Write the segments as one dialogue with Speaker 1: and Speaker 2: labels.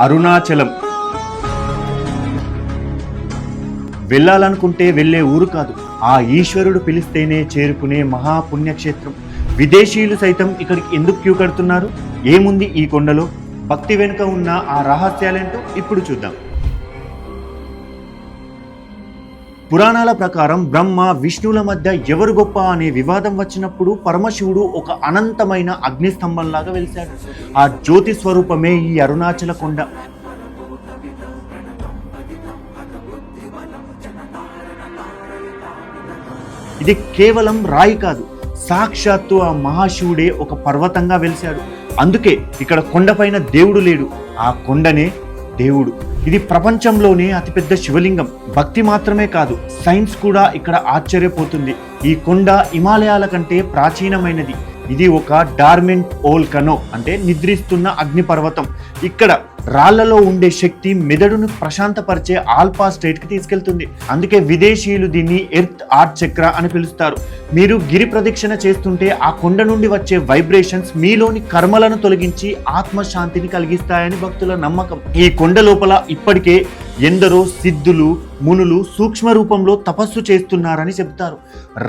Speaker 1: అరుణాచలం వెళ్ళాలనుకుంటే వెళ్ళే ఊరు కాదు, ఆ ఈశ్వరుడు పిలిస్తేనే చేరుకునే మహాపుణ్యక్షేత్రం. విదేశీయులు సైతం ఇక్కడికి ఎందుకు క్యూ కడుతున్నారు? ఏముంది ఈ కొండలో? భక్తి వెనుక ఉన్న ఆ రహస్యాలేంటో ఇప్పుడు చూద్దాం. పురాణాల ప్రకారం బ్రహ్మ విష్ణువుల మధ్య ఎవరు గొప్ప అనే వివాదం వచ్చినప్పుడు పరమశివుడు ఒక అనంతమైన అగ్నిస్తంభంలాగా వెలిశాడు. ఆ జ్యోతి స్వరూపమే ఈ అరుణాచల కొండ. ఇది కేవలం రాయి కాదు, సాక్షాత్తు ఆ మహాశివుడే ఒక పర్వతంగా వెలిశాడు. అందుకే ఇక్కడ కొండపైన దేవుడు లేడు, ఆ కొండనే దేవుడు. ఇది ప్రపంచంలోనే అతిపెద్ద శివలింగం. భక్తి మాత్రమే కాదు, సైన్స్ కూడా ఇక్కడ ఆశ్చర్యపోతుంది. ఈ కొండ హిమాలయాల కంటే ప్రాచీనమైనది. ఇది ఒక డార్మెంట్ ఓల్కనో అంటే నిద్రిస్తున్న అగ్నిపర్వతం. ఇక్కడ రాళ్లలో ఉండే శక్తి మెదడును ప్రశాంతపరిచే ఆల్ఫా స్టేట్కి తీసుకెళ్తుంది. అందుకే విదేశీయులు దీన్ని ఎర్త్ ఆర్ట్ చక్ర అని పిలుస్తారు. మీరు గిరి ప్రదక్షిణ చేస్తుంటే ఆ కొండ నుండి వచ్చే వైబ్రేషన్స్ మీలోని కర్మలను తొలగించి ఆత్మశాంతిని కలిగిస్తాయని భక్తుల నమ్మకం. ఈ కొండ లోపల ఇప్పటికే ఎందరో సిద్ధులు మునులు సూక్ష్మ రూపంలో తపస్సు చేస్తున్నారని చెబుతారు.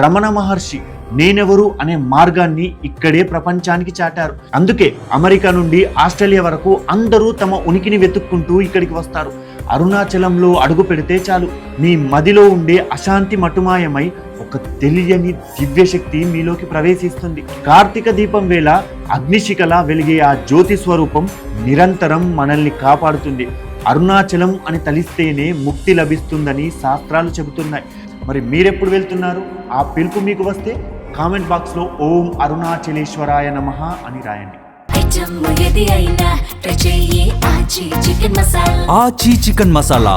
Speaker 1: రమణ మహర్షి నేనెవరు అనే మార్గాన్ని ఇక్కడే ప్రపంచానికి చాటారు. అందుకే అమెరికా నుండి ఆస్ట్రేలియా వరకు అందరూ తమ ఉనికిని వెతుక్కుంటూ ఇక్కడికి వస్తారు. అరుణాచలంలో అడుగు పెడితే చాలు, మీ మదిలో ఉండే అశాంతి మటుమాయమై ఒక తెలియని దివ్యశక్తి మీలోకి ప్రవేశిస్తుంది. కార్తీక దీపం వేళ అగ్నిశిఖలా వెలిగే ఆ జ్యోతి స్వరూపం నిరంతరం మనల్ని కాపాడుతుంది. అరుణాచలం అని తలిస్తేనే ముక్తి లభిస్తుందని శాస్త్రాలు చెబుతున్నాయి. మరి మీరెప్పుడు వెళ్తున్నారు? ఆ పిలుపు మీకు వస్తే కామెంట్ బాక్స్లో ఓం అరుణాచలేశ్వరాయ నమః అని రాయండి.
Speaker 2: ఆచి చికెన్ మసాలా